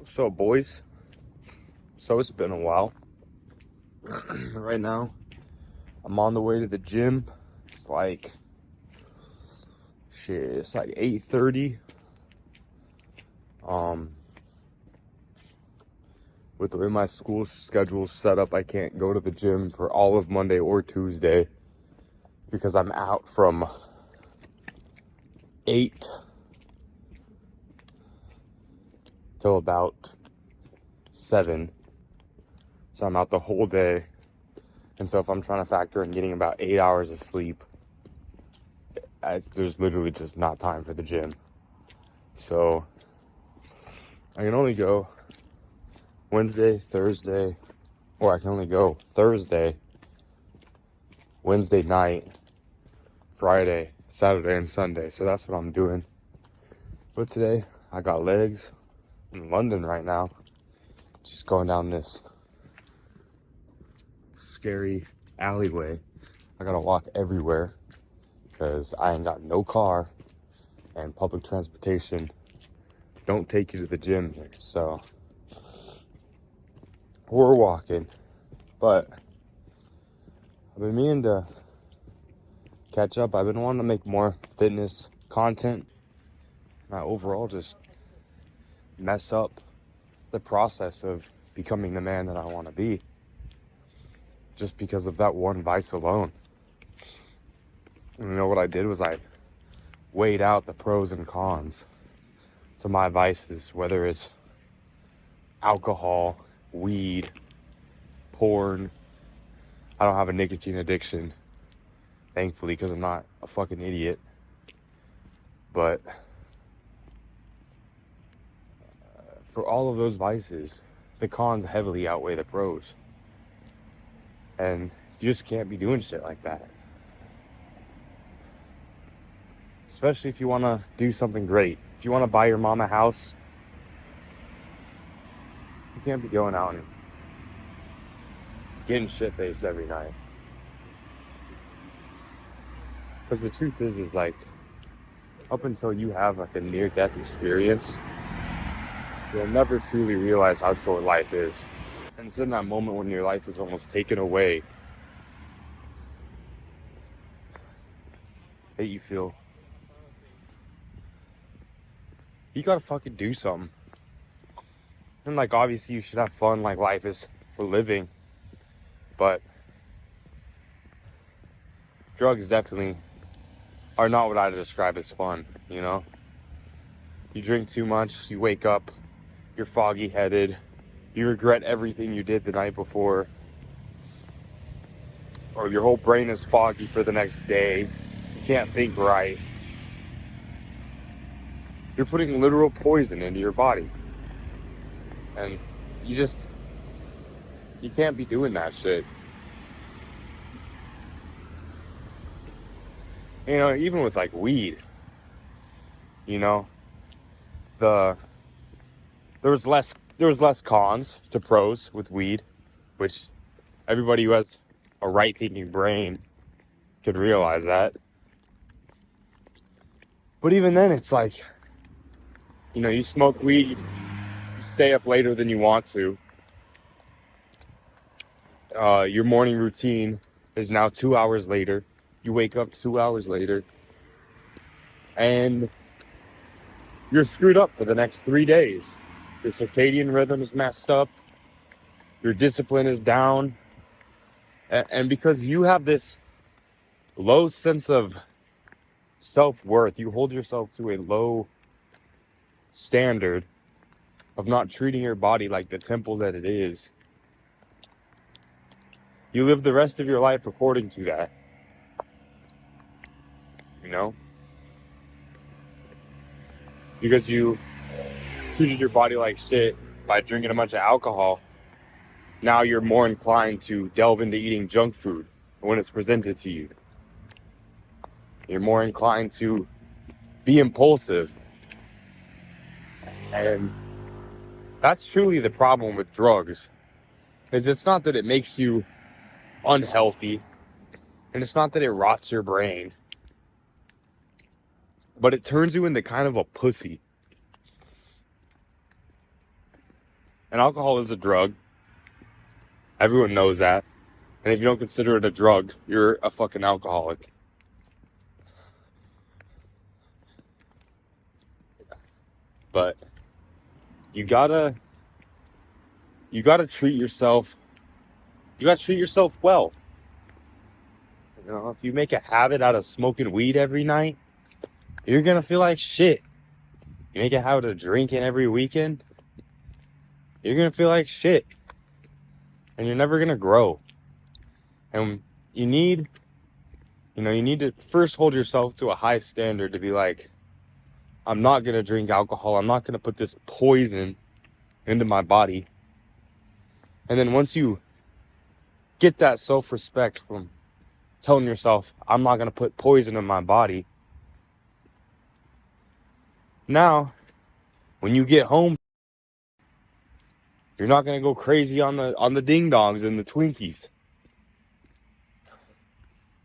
So, boys, so it's been a while. Right now, I'm on the way to the gym. It's like, it's like 8:30. With the way my school schedule's set up, I can't go to the gym for all of Monday or Tuesday because I'm out from 8 till about 7. So I'm out the whole day. And so if I'm trying to factor in getting about 8 hours of sleep, there's literally just not time for the gym. So I can only go Wednesday, Thursday, or I can only go Thursday, Wednesday night, Friday, Saturday, and Sunday. So that's what I'm doing. But today, I got legs. I'm in London right now. Just going down this scary alleyway. I gotta walk everywhere because I ain't got no car, and public transportation don't take you to the gym here. So we're walking, but I've been meaning to catch up. I've been wanting to make more fitness content. And I overall just mess up the process of becoming the man that I want to be just because of that one vice alone. And you know what I did was I weighed out the pros and cons to my vices, whether it's alcohol, weed, porn. I don't have a nicotine addiction, thankfully, because I'm not a fucking idiot. But for all of those vices, the cons heavily outweigh the pros. And you just can't be doing shit like that. Especially if you want to do something great. If you want to buy your mom a house, you can't be going out and getting shit-faced every night. Because the truth is like, up until you have like a near-death experience, you'll never truly realize how short life is. And it's in that moment when your life is almost taken away that you feel you gotta fucking do something. And like, obviously you should have fun, like life is for living, but drugs definitely are not what I describe as fun, you know? You drink too much, you wake up, you're foggy headed, you regret everything you did the night before, or your whole brain is foggy for the next day, you can't think right. You're putting literal poison into your body. And you can't be doing that shit. You know, even with like weed, you know, there was less cons to pros with weed, which everybody who has a right thinking brain could realize that. But even then, it's like, you know, you smoke weed, you stay up later than you want to. Your morning routine is now 2 hours later. You wake up 2 hours later, and you're screwed up for the next 3 days. Your circadian rhythm is messed up. Your discipline is down. And because you have this low sense of self-worth, you hold yourself to a low standard of not treating your body like the temple that it is. You live the rest of your life according to that. You know? Because you treated your body like shit by drinking a bunch of alcohol, now you're more inclined to delve into eating junk food when it's presented to you. You're more inclined to be impulsive. And that's truly the problem with drugs, is it's not that it makes you unhealthy, and it's not that it rots your brain, but it turns you into kind of a pussy. And alcohol is a drug. Everyone knows that. And if you don't consider it a drug, you're a fucking alcoholic. But you gotta treat yourself. You gotta treat yourself well. You know, if you make a habit out of smoking weed every night, you're gonna feel like shit. You make a habit of drinking every weekend, you're gonna feel like shit. And you're never gonna grow. And you need to first hold yourself to a high standard to be like, I'm not gonna drink alcohol. I'm not gonna put this poison into my body. And then once you get that self-respect from telling yourself, I'm not going to put poison in my body. Now, when you get home, you're not going to go crazy on the ding dongs and the Twinkies.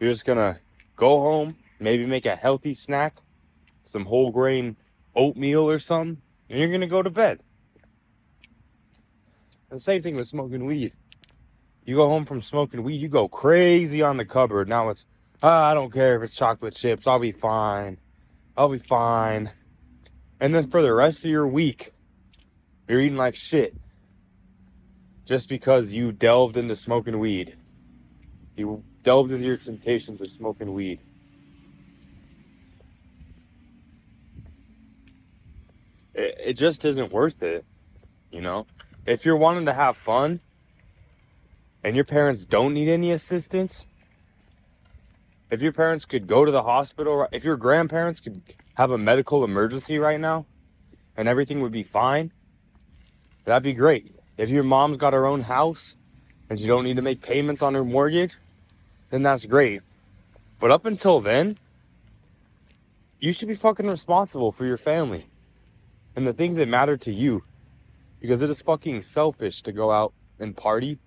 You're just going to go home, maybe make a healthy snack, some whole grain oatmeal or something, and you're going to go to bed. And the same thing with smoking weed. You go home from smoking weed, you go crazy on the cupboard. Now it's, I don't care if it's chocolate chips. I'll be fine. And then for the rest of your week, you're eating like shit. Just because you delved into smoking weed. You delved into your temptations of smoking weed. It just isn't worth it, you know? If you're wanting to have fun, and your parents don't need any assistance, if your parents could go to the hospital, if your grandparents could have a medical emergency right now and everything would be fine, that'd be great. If your mom's got her own house and she don't need to make payments on her mortgage, then that's great. But up until then, you should be fucking responsible for your family and the things that matter to you, because it is fucking selfish to go out and party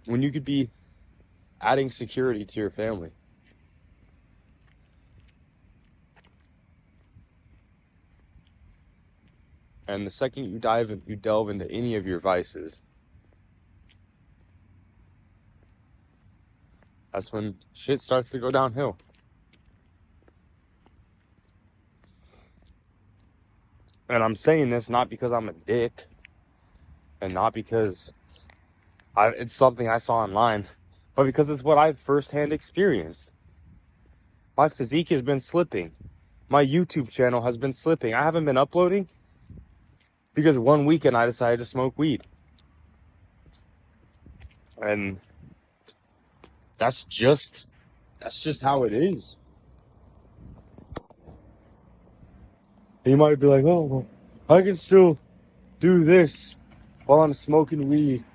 when you could be adding security to your family. And the second you delve into any of your vices, that's when shit starts to go downhill. And I'm saying this not because I'm a dick, and not because it's something I saw online, but because it's what I've firsthand experienced. My physique has been slipping. My YouTube channel has been slipping. I haven't been uploading because one weekend I decided to smoke weed. And that's just how it is. You might be like, oh, well, I can still do this while I'm smoking weed.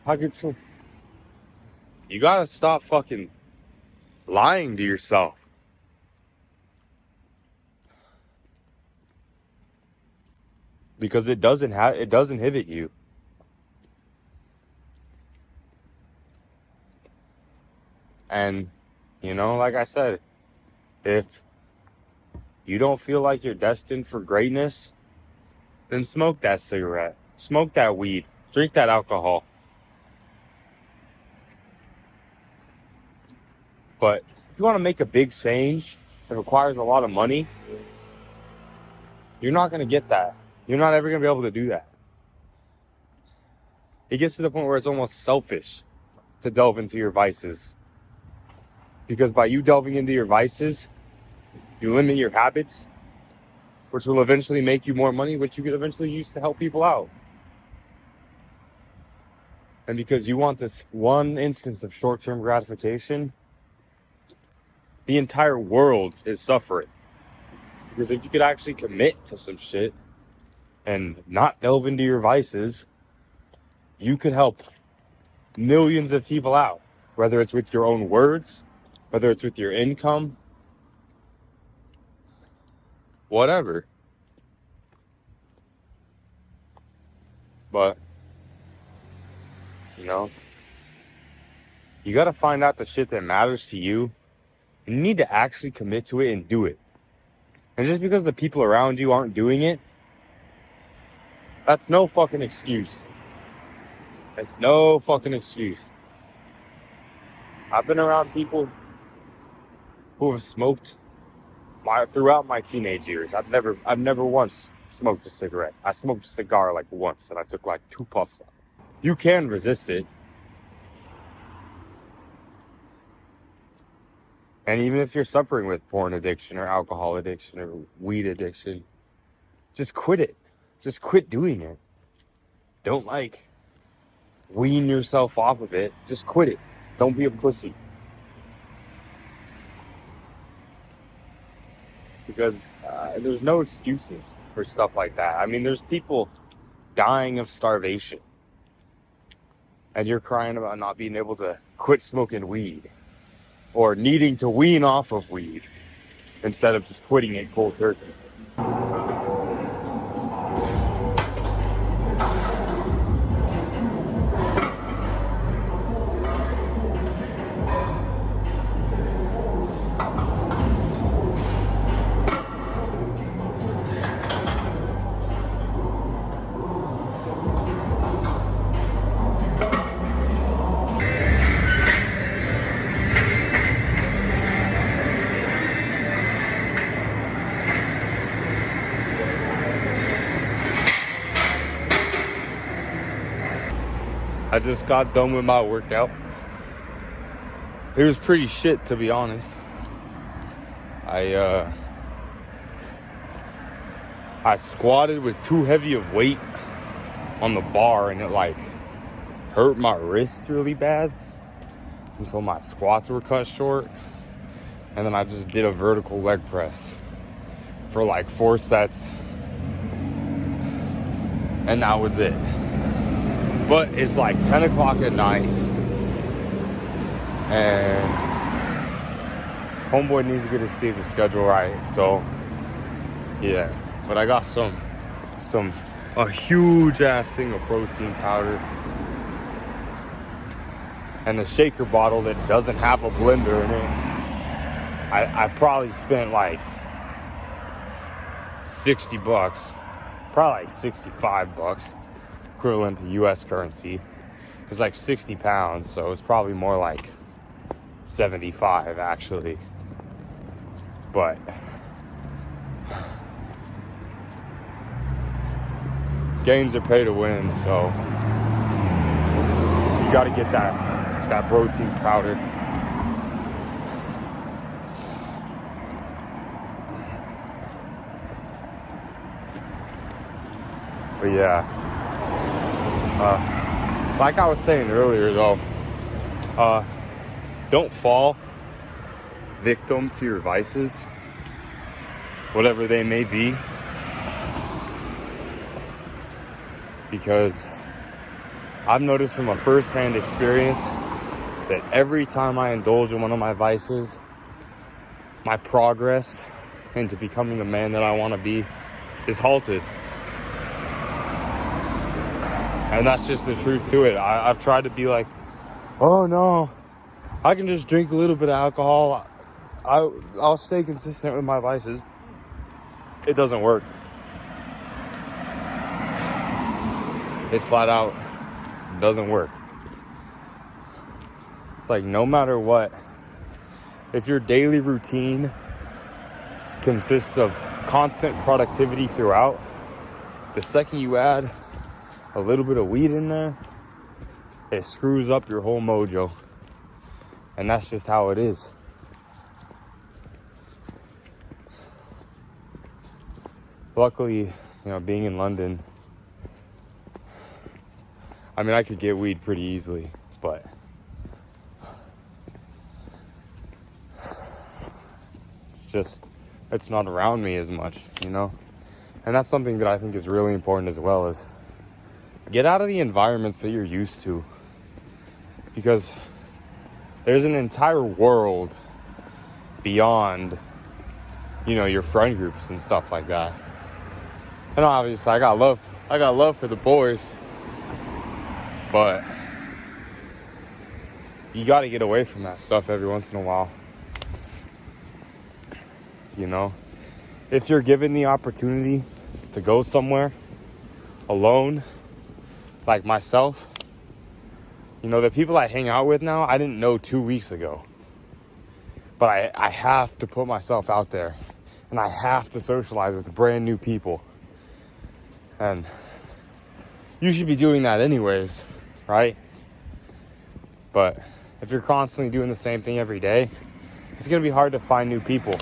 You gotta stop fucking lying to yourself. Because it does inhibit you. And, like I said, if you don't feel like you're destined for greatness, then smoke that cigarette. Smoke that weed. Drink that alcohol. But if you want to make a big change that requires a lot of money, you're not going to get that. You're not ever going to be able to do that. It gets to the point where it's almost selfish to delve into your vices. Because by you delving into your vices, you limit your habits, which will eventually make you more money, which you could eventually use to help people out. And because you want this one instance of short-term gratification, the entire world is suffering. Because if you could actually commit to some shit and not delve into your vices, you could help millions of people out. Whether it's with your own words, whether it's with your income, whatever. But, you got to find out the shit that matters to you. And you need to actually commit to it and do it. And just because the people around you aren't doing it, That's no fucking excuse. It's no fucking excuse. I've been around people who have smoked throughout my teenage years. I've never once smoked a cigarette. I smoked a cigar like once, and I took like 2 puffs. You can resist it. And even if you're suffering with porn addiction or alcohol addiction or weed addiction, just quit it. Just quit doing it. Don't wean yourself off of it. Just quit it. Don't be a pussy. Because there's no excuses for stuff like that. I mean, there's people dying of starvation. And you're crying about not being able to quit smoking weed. Or needing to wean off of weed. Instead of just quitting it cold turkey. I just got done with my workout. It was pretty shit, to be honest. I squatted with too heavy of weight on the bar, and it hurt my wrist really bad. And so my squats were cut short. And then I just did a vertical leg press for 4 sets. And that was it. But it's 10 o'clock at night. And homeboy needs to get his sleeping schedule right. So, yeah. But I got a huge ass thing of protein powder. And a shaker bottle that doesn't have a blender in it. I probably spent $60. Probably $65. Equivalent to US currency. It's 60 pounds, so it's probably more 75 actually. But games are pay to win, so you gotta get that protein powder. But yeah. Like I was saying earlier, though, don't fall victim to your vices, whatever they may be, because I've noticed from a first-hand experience that every time I indulge in one of my vices, my progress into becoming the man that I want to be is halted. And that's just the truth to it. I've tried to be oh no, I can just drink a little bit of alcohol. I'll stay consistent with my vices. It doesn't work. It flat out doesn't work. It's no matter what, if your daily routine consists of constant productivity throughout, the second you add a little bit of weed in there, it screws up your whole mojo. And that's just how it is. Luckily, being in London, I mean, I could get weed pretty easily, but it's not around me as much, And that's something that I think is really important as well, is get out of the environments that you're used to, because there's an entire world beyond, your friend groups and stuff like that. And obviously I got love for the boys, but you got to get away from that stuff every once in a while. If you're given the opportunity to go somewhere alone, like myself. You know, the people I hang out with now, I didn't know 2 weeks ago. But I have to put myself out there. And I have to socialize with brand new people. And you should be doing that anyways, right? But if you're constantly doing the same thing every day, it's going to be hard to find new people.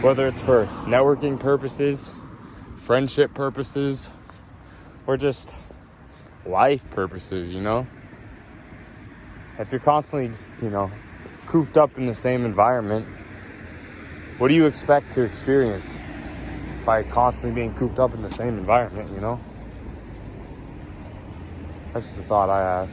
Whether it's for networking purposes, friendship purposes, or just life purposes, you know? If you're constantly, cooped up in the same environment, what do you expect to experience by constantly being cooped up in the same environment, you know? That's just a thought I have.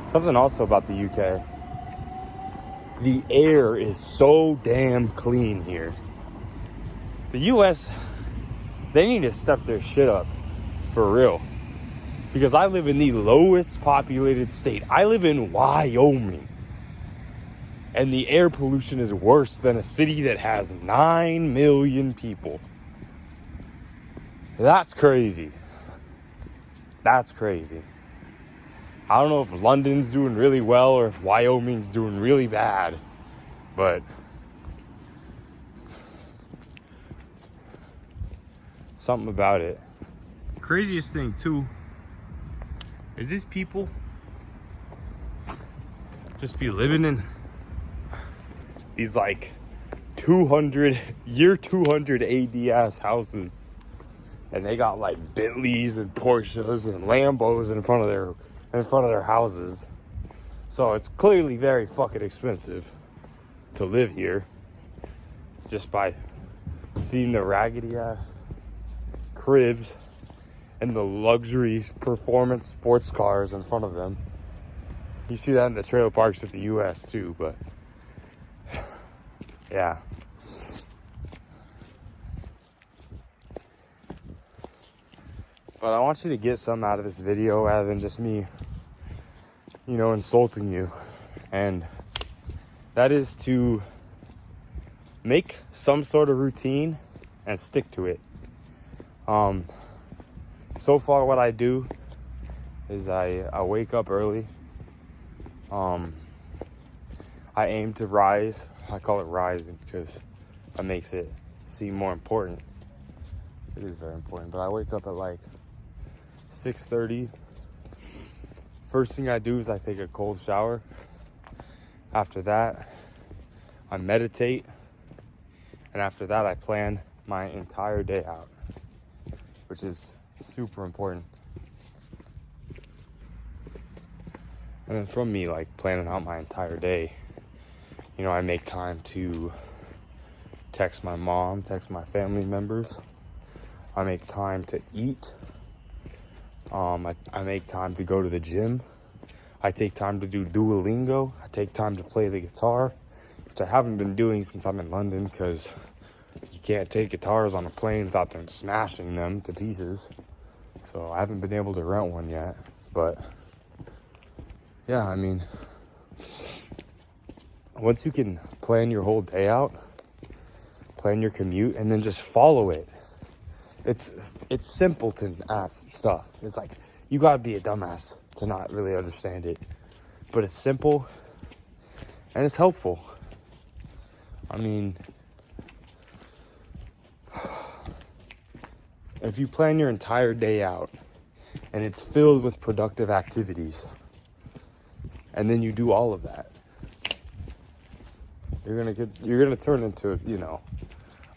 Something also about the UK. The air is so damn clean here. The US, they need to step their shit up for real. Because I live in the lowest populated state. I live in Wyoming. And the air pollution is worse than a city that has 9 million people. That's crazy. That's crazy. I don't know if London's doing really well or if Wyoming's doing really bad, but something about it. Craziest thing too is these people just be living in these like 200 AD ass houses, and they got like Bentleys and Porsches and Lambos in front of their houses. So it's clearly very fucking expensive to live here, just by seeing the raggedy ass cribs and the luxury performance sports cars in front of them. You see that in the trailer parks of the US too, but yeah. But I want you to get something out of this video rather than just me, insulting you. And that is to make some sort of routine and stick to it. So far what I do is I wake up early. I aim to rise. I call it rising because that makes it seem more important. It is very important, but I wake up at like 6:30. First thing I do is I take a cold shower. After that, I meditate. And after that, I plan my entire day out, which is super important. And then from me, like planning out my entire day, I make time to text my mom, text my family members. I make time to eat. I make time to go to the gym. I take time to do Duolingo. I take time to play the guitar, which I haven't been doing since I'm in London because you can't take guitars on a plane without them smashing them to pieces. So I haven't been able to rent one yet. But yeah, once you can plan your whole day out, plan your commute, and then just follow it. It's simpleton ass stuff. It's like, you gotta be a dumbass to not really understand it. But it's simple and it's helpful. If you plan your entire day out and it's filled with productive activities, and then you do all of that, you're gonna turn into,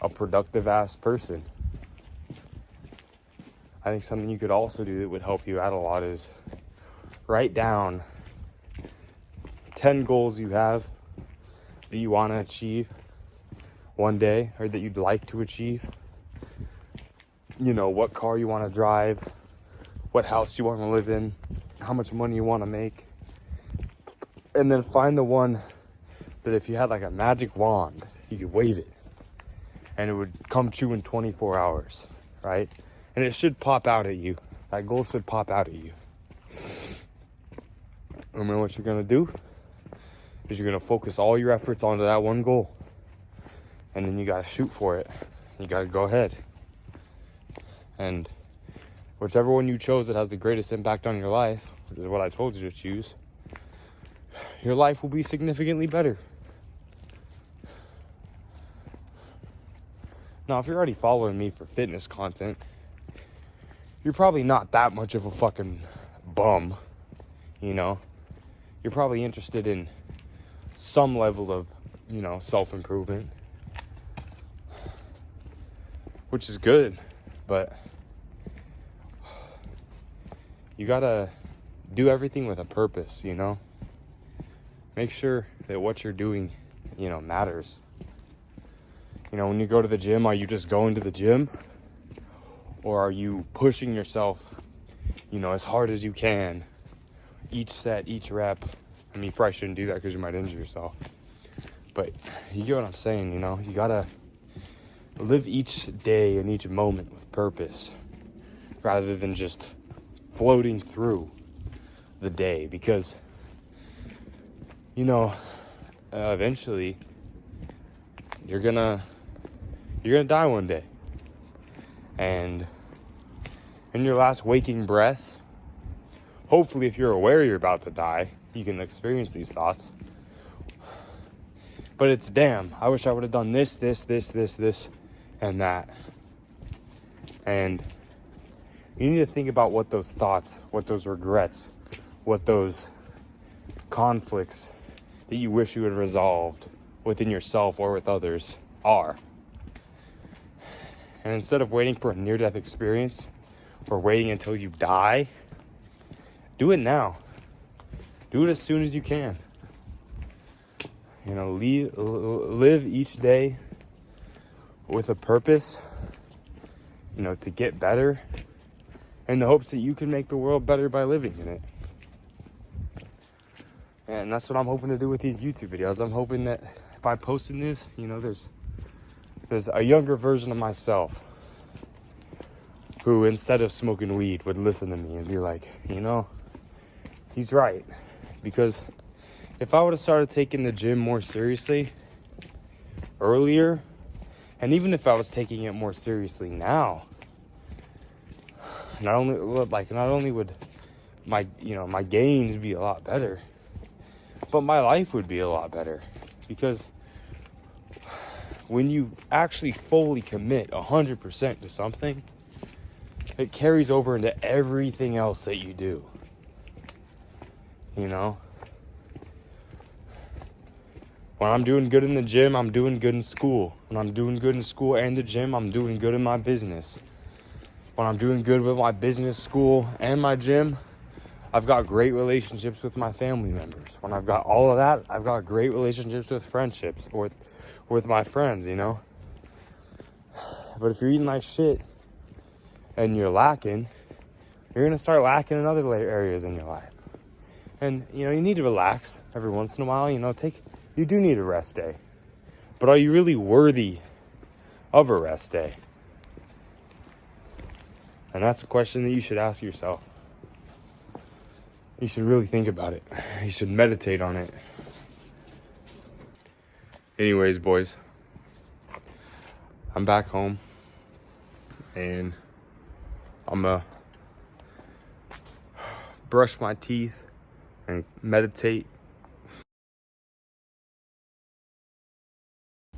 a productive ass person. I think something you could also do that would help you out a lot is write down 10 goals you have that you want to achieve one day, or that you'd like to achieve. What car you want to drive, what house you want to live in, how much money you want to make. And then find the one that if you had like a magic wand, you could wave it and it would come true in 24 hours, right? And it should pop out at you. That goal should pop out at you. And then what you're going to do is you're going to focus all your efforts onto that one goal. And then you got to shoot for it. You got to go ahead. And whichever one you chose that has the greatest impact on your life, which is what I told you to choose, your life will be significantly better. Now, if you're already following me for fitness content, you're probably not that much of a fucking bum, you know? You're probably interested in some level of, you know, self-improvement, which is good, but you gotta do everything with a purpose, you know? Make sure that what you're doing, you know, matters. You know, when you go to the gym, are you just going to the gym? Or are you pushing yourself, you know, as hard as you can? Each set, each rep. I mean, you probably shouldn't do that because you might injure yourself. But you get what I'm saying, you know? You gotta live each day and each moment with purpose rather than just floating through the day. Because, you know, eventually you're gonna die one day. And in your last waking breaths, hopefully if you're aware you're about to die, you can experience these thoughts. But it's, damn, I wish I would have done this, and that. And you need to think about what those thoughts, what those regrets, what those conflicts that you wish you had resolved within yourself or with others are. And instead of waiting for a near-death experience or waiting until you die, do it now. Do it as soon as you can. You know, live each day with a purpose, you know, to get better, in the hopes that you can make the world better by living in it. And that's what I'm hoping to do with these YouTube videos. I'm hoping that by posting this, you know, there's a younger version of myself who, instead of smoking weed, would listen to me and be like, you know, he's right. Because if I would have started taking the gym more seriously earlier, and even if I was taking it more seriously now, not only would my gains be a lot better, but my life would be a lot better. Because when you actually fully commit 100% to something, it carries over into everything else that you do. You know? When I'm doing good in the gym, I'm doing good in school. When I'm doing good in school and the gym, I'm doing good in my business. When I'm doing good with my business, school, and my gym, I've got great relationships with my family members. When I've got all of that, I've got great relationships with friendships or with my friends, you know? But if you're eating like shit and you're lacking, you're going to start lacking in other areas in your life. And, you know, you need to relax every once in a while, you know, you do need a rest day. But are you really worthy of a rest day? And that's a question that you should ask yourself. You should really think about it. You should meditate on it. Anyways, boys, I'm back home and I'm gonna brush my teeth and meditate